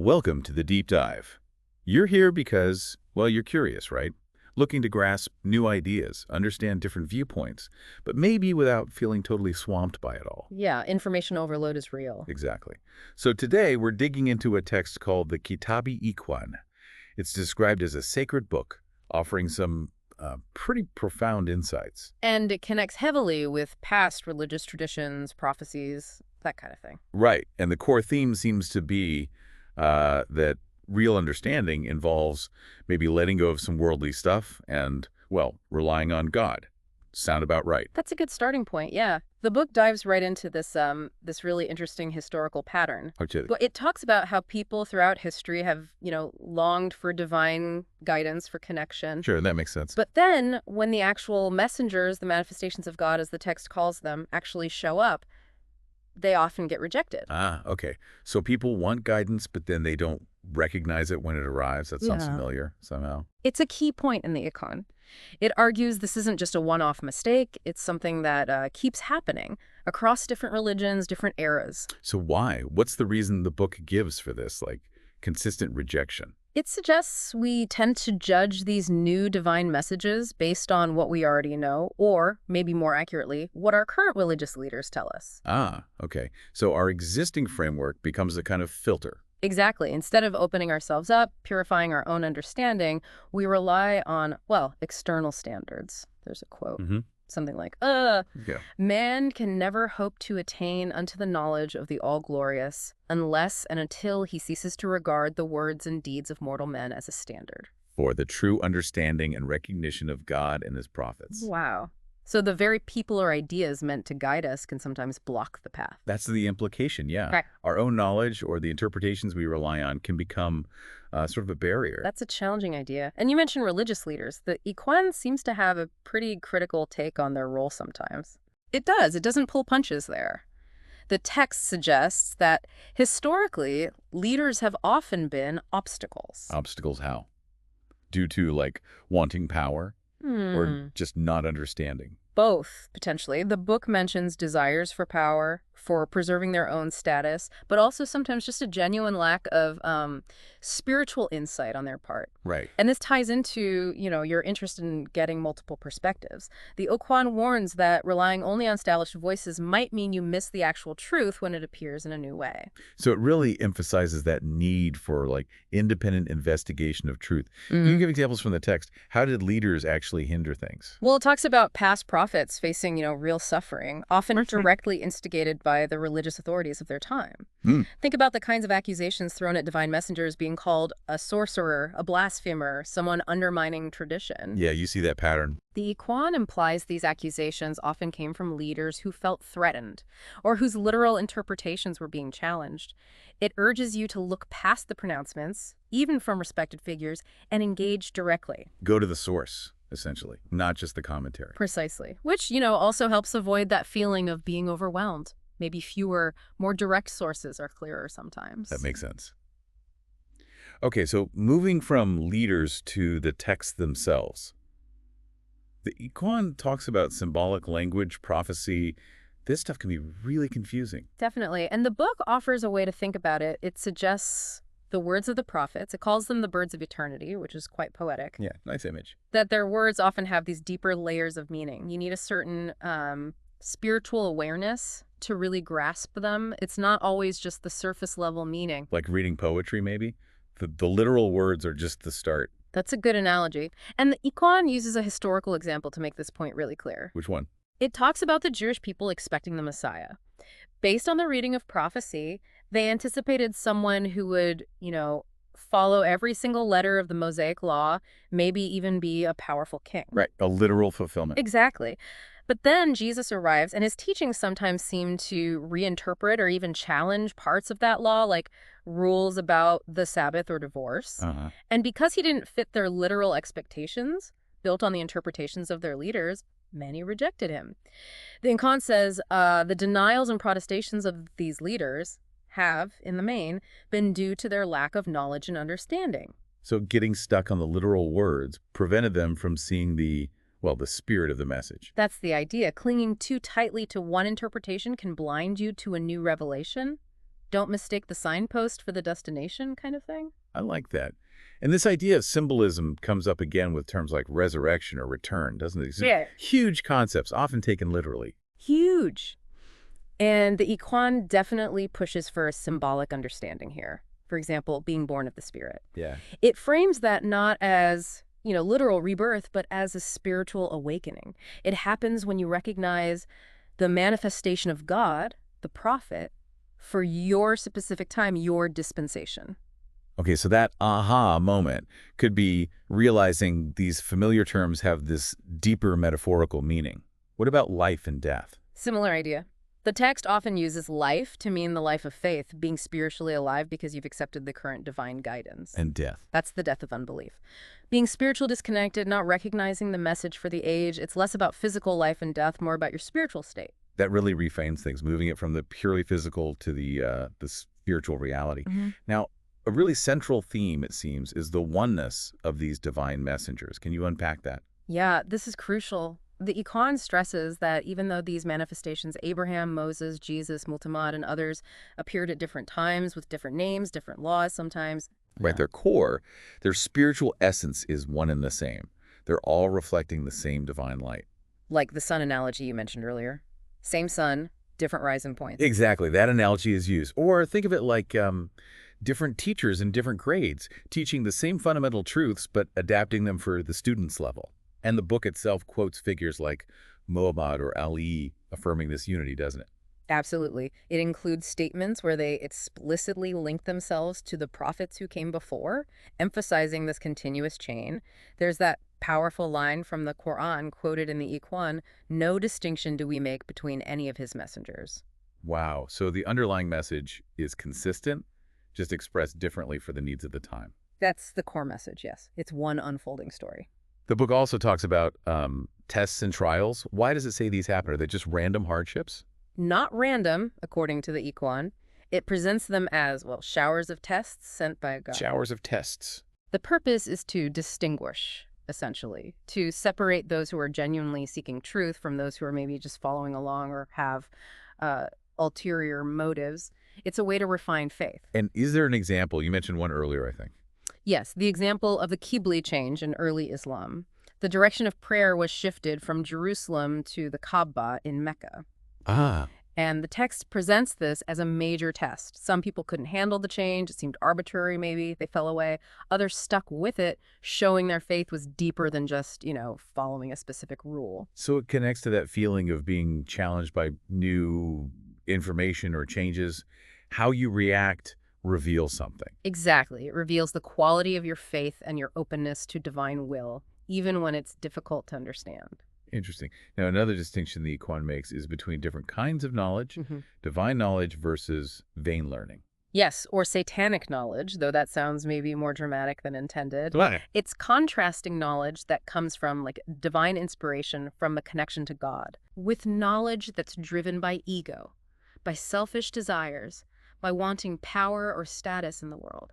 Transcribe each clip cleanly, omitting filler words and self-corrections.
Welcome to the Deep Dive. You're here because, well, you're curious, right? Looking to grasp new ideas, understand different viewpoints, but maybe without feeling totally swamped by it all. Yeah, information overload is real. Exactly. So today we're digging into a text called the Kitáb-i-Íqán. It's described as a sacred book, offering some pretty profound insights. And it connects heavily with past religious traditions, prophecies, that kind of thing. Right, and the core theme seems to be that real understanding involves maybe letting go of some worldly stuff and, well, relying on God. Sound about right? That's a good starting point, yeah. The book dives right into this really interesting historical pattern. Okay. But it talks about how people throughout history have, longed for divine guidance, for connection. Sure, that makes sense. But then when the actual messengers, the manifestations of God, as the text calls them, actually show up, they often get rejected. Ah, okay. So people want guidance, but then they don't recognize it when it arrives. That sounds familiar somehow. It's a key point in the Íqán. It argues this isn't just a one-off mistake. It's something that keeps happening across different religions, different eras. So why? What's the reason the book gives for this, like, consistent rejection? It suggests we tend to judge these new divine messages based on what we already know, or, maybe more accurately, what our current religious leaders tell us. Ah, okay. So our existing framework becomes a kind of filter. Exactly. Instead of opening ourselves up, purifying our own understanding, we rely on, well, external standards. There's a quote. Something like, man can never hope to attain unto the knowledge of the all-glorious unless and until he ceases to regard the words and deeds of mortal men as a standard. For the true understanding and recognition of God and his prophets. Wow. So the very people or ideas meant to guide us can sometimes block the path. That's the implication, yeah. Right. Our own knowledge or the interpretations we rely on can become sort of a barrier. That's a challenging idea. And you mentioned religious leaders. The Íqán seems to have a pretty critical take on their role sometimes. It does. It doesn't pull punches there. The text suggests that historically, leaders have often been obstacles. Obstacles how? Due to, like, wanting power? Or just not understanding? Both, potentially. The book mentions desires for power, for preserving their own status, but also sometimes just a genuine lack of spiritual insight on their part. Right. And this ties into, your interest in getting multiple perspectives. The Íqán warns that relying only on established voices might mean you miss the actual truth when it appears in a new way. So it really emphasizes that need for, like, independent investigation of truth. Can you give examples from the text? How did leaders actually hinder things? Well, it talks about past prophets facing, real suffering, often directly instigated by the religious authorities of their time. Think about the kinds of accusations thrown at divine messengers being called a sorcerer, a blasphemer, someone undermining tradition. Yeah, you see that pattern. The Íqán implies these accusations often came from leaders who felt threatened or whose literal interpretations were being challenged. It urges you to look past the pronouncements, even from respected figures, and engage directly. Go to the source, essentially, not just the commentary. Precisely. Which, also helps avoid that feeling of being overwhelmed. Maybe fewer, more direct sources are clearer sometimes. That makes sense. Okay, so moving from leaders to the texts themselves. The Íqán talks about symbolic language, prophecy. This stuff can be really confusing. Definitely. And the book offers a way to think about it. It suggests the words of the prophets. It calls them the birds of eternity, which is quite poetic. Yeah, nice image. That their words often have these deeper layers of meaning. You need a certain spiritual awareness to really grasp them. It's not always just the surface level meaning. Like reading poetry, maybe? The literal words are just the start. That's a good analogy. And the Íqán uses a historical example to make this point really clear. Which one? It talks about the Jewish people expecting the Messiah. Based on the reading of prophecy, they anticipated someone who would, follow every single letter of the Mosaic law, maybe even be a powerful king. Right, a literal fulfillment. Exactly. But then Jesus arrives, and his teachings sometimes seem to reinterpret or even challenge parts of that law, like rules about the Sabbath or divorce. And because he didn't fit their literal expectations, built on the interpretations of their leaders, many rejected him. The Íqán says the denials and protestations of these leaders have, in the main, been due to their lack of knowledge and understanding. So getting stuck on the literal words prevented them from seeing the spirit of the message. That's the idea. Clinging too tightly to one interpretation can blind you to a new revelation. don't mistake the signpost for the destination kind of thing. I like that. And this idea of symbolism comes up again with terms like resurrection or return, doesn't it? These are Yeah. huge concepts, often taken literally. Huge. And the Iqán definitely pushes for a symbolic understanding here. For example, being born of the Spirit. Yeah. It frames that not as, literal rebirth, but as a spiritual awakening. It happens when you recognize the manifestation of God, the prophet, for your specific time, your dispensation. Okay, so that aha moment could be realizing these familiar terms have this deeper metaphorical meaning. What about life and death? Similar idea. The text often uses life to mean the life of faith, being spiritually alive because you've accepted the current divine guidance. And death. That's the death of unbelief. Being spiritual disconnected, not recognizing the message for the age, it's less about physical life and death, more about your spiritual state. That really reframes things, moving it from the purely physical to the spiritual reality. Now, a really central theme, it seems, is the oneness of these divine messengers. Can you unpack that? Yeah, this is crucial. The Iqán stresses that even though these manifestations, Abraham, Moses, Jesus, Muhammad, and others, appeared at different times with different names, different laws sometimes. Right, their core, their spiritual essence is one and the same. They're all reflecting the same divine light. Like the sun analogy you mentioned earlier. Same sun, different rising points. Exactly, that analogy is used. Or think of it like different teachers in different grades, teaching the same fundamental truths, but adapting them for the student's level. And the book itself quotes figures like Muhammad or Ali affirming this unity, doesn't it? Absolutely. It includes statements where they explicitly link themselves to the prophets who came before, emphasizing this continuous chain. There's that powerful line from the Quran quoted in the Iqán, "No distinction do we make between any of his messengers." Wow, so the underlying message is consistent, just expressed differently for the needs of the time. That's the core message, yes. It's one unfolding story. The book also talks about tests and trials. Why does it say these happen? Are they just random hardships? Not random, according to the Iqán. It presents them as, showers of tests sent by God. Showers of tests. The purpose is to distinguish, essentially, to separate those who are genuinely seeking truth from those who are maybe just following along or have ulterior motives. It's a way to refine faith. And is there an example? You mentioned one earlier, I think. Yes, the example of the Qibli change in early Islam. The direction of prayer was shifted from Jerusalem to the Kaaba in Mecca. Ah. And the text presents this as a major test. Some people couldn't handle the change. It seemed arbitrary, maybe. They fell away. Others stuck with it, showing their faith was deeper than just, following a specific rule. So it connects to that feeling of being challenged by new information or changes. How you react reveals something. Exactly. It reveals the quality of your faith and your openness to divine will, even when it's difficult to understand. Interesting. Now, another distinction the Iqán makes is between different kinds of knowledge, divine knowledge versus vain learning. Yes, or satanic knowledge, though that sounds maybe more dramatic than intended. Right. It's contrasting knowledge that comes from divine inspiration from a connection to God, with knowledge that's driven by ego, by selfish desires, by wanting power or status in the world.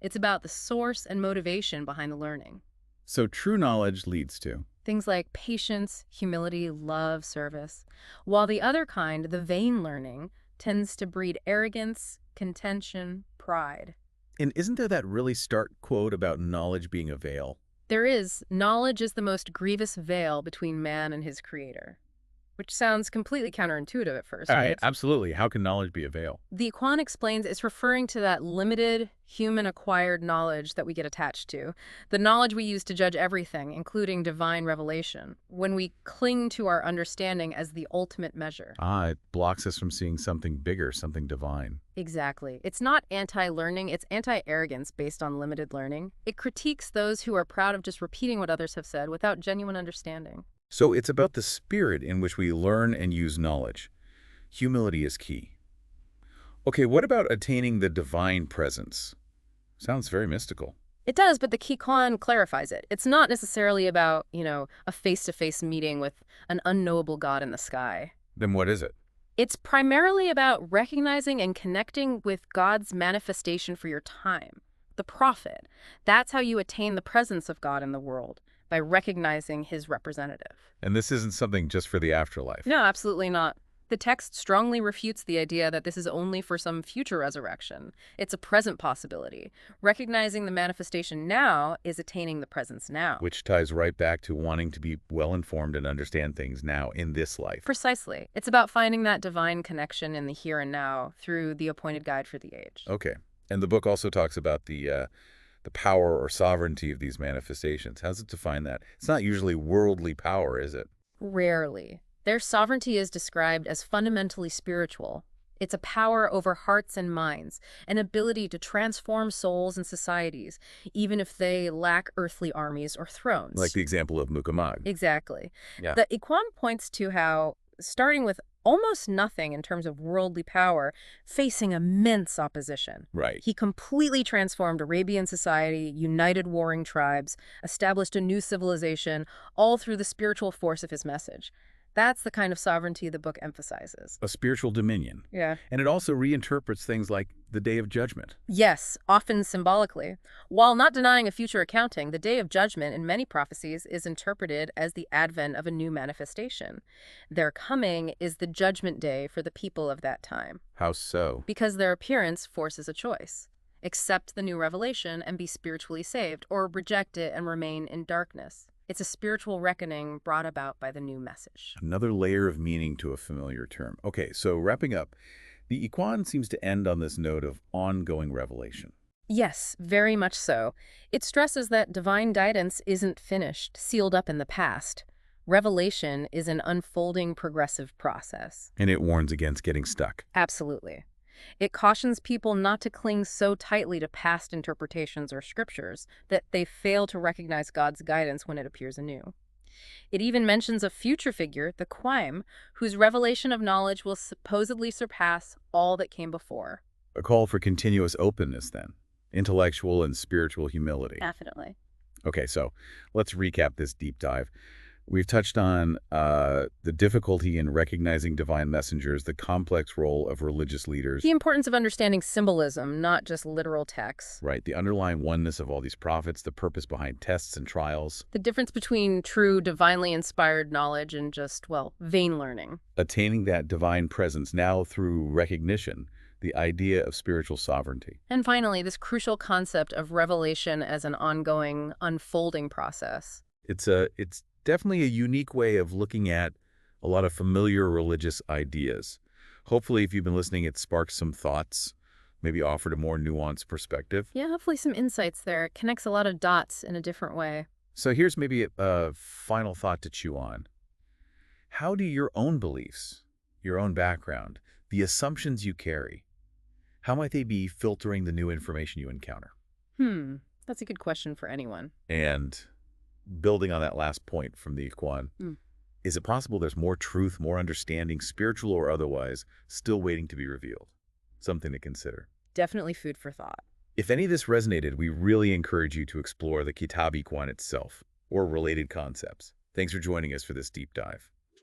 It's about the source and motivation behind the learning. So true knowledge leads to things like patience, humility, love, service. While the other kind, the vain learning, tends to breed arrogance, contention, pride. And isn't there that really stark quote about knowledge being a veil? There is. Knowledge is the most grievous veil between man and his creator. Which sounds completely counterintuitive at first, right? Absolutely. How can knowledge be a veil? The Iqán explains it's referring to that limited, human-acquired knowledge that we get attached to, the knowledge we use to judge everything, including divine revelation, when we cling to our understanding as the ultimate measure. It blocks us from seeing something bigger, something divine. Exactly. It's not anti-learning, it's anti-arrogance based on limited learning. It critiques those who are proud of just repeating what others have said without genuine understanding. So it's about the spirit in which we learn and use knowledge. Humility is key. Okay, what about attaining the divine presence? Sounds very mystical. It does, but the Iqán clarifies it. It's not necessarily about, a face-to-face meeting with an unknowable God in the sky. Then what is it? It's primarily about recognizing and connecting with God's manifestation for your time, the prophet. That's how you attain the presence of God in the world, by recognizing his representative. And this isn't something just for the afterlife. No, absolutely not. The text strongly refutes the idea that this is only for some future resurrection. It's a present possibility. Recognizing the manifestation now is attaining the presence now. Which ties right back to wanting to be well-informed and understand things now in this life. Precisely. It's about finding that divine connection in the here and now through the appointed guide for the age. Okay. And the book also talks about the power or sovereignty of these manifestations. How's it define that? It's not usually worldly power, is it? Rarely. Their sovereignty is described as fundamentally spiritual. It's a power over hearts and minds, an ability to transform souls and societies, even if they lack earthly armies or thrones. Like the example of Muhammad. Exactly. Yeah. The Iqan points to how, starting with almost nothing in terms of worldly power, facing immense opposition. Right. He completely transformed Arabian society, united warring tribes, established a new civilization, all through the spiritual force of his message. That's the kind of sovereignty the book emphasizes. A spiritual dominion. Yeah. And it also reinterprets things like the Day of Judgment. Yes, often symbolically. While not denying a future accounting, the Day of Judgment in many prophecies is interpreted as the advent of a new manifestation. Their coming is the judgment day for the people of that time. How so? Because their appearance forces a choice. Accept the new revelation and be spiritually saved, or reject it and remain in darkness. It's a spiritual reckoning brought about by the new message. Another layer of meaning to a familiar term. Okay, so wrapping up, the Iqan seems to end on this note of ongoing revelation. Yes, very much so. It stresses that divine guidance isn't finished, sealed up in the past. Revelation is an unfolding, progressive process. And it warns against getting stuck. Absolutely. It cautions people not to cling so tightly to past interpretations or scriptures that they fail to recognize God's guidance when it appears anew. It even mentions a future figure, the Qaim, whose revelation of knowledge will supposedly surpass all that came before. A call for continuous openness, then. Intellectual and spiritual humility. Definitely. Okay, so let's recap this deep dive. We've touched on the difficulty in recognizing divine messengers, the complex role of religious leaders. The importance of understanding symbolism, not just literal texts. Right, the underlying oneness of all these prophets, the purpose behind tests and trials. The difference between true, divinely inspired knowledge and just, well, vain learning. Attaining that divine presence now through recognition, the idea of spiritual sovereignty. And finally, this crucial concept of revelation as an ongoing, unfolding process. It's definitely a unique way of looking at a lot of familiar religious ideas. Hopefully, if you've been listening, it sparks some thoughts, maybe offered a more nuanced perspective. Yeah, hopefully some insights there. It connects a lot of dots in a different way. So here's maybe a final thought to chew on. How do your own beliefs, your own background, the assumptions you carry, how might they be filtering the new information you encounter? That's a good question for anyone. And building on that last point from the Iqan, is it possible there's more truth, more understanding, spiritual or otherwise, still waiting to be revealed? Something to consider. Definitely food for thought. If any of this resonated, we really encourage you to explore the Kitáb-i-Íqán itself or related concepts. Thanks for joining us for this deep dive.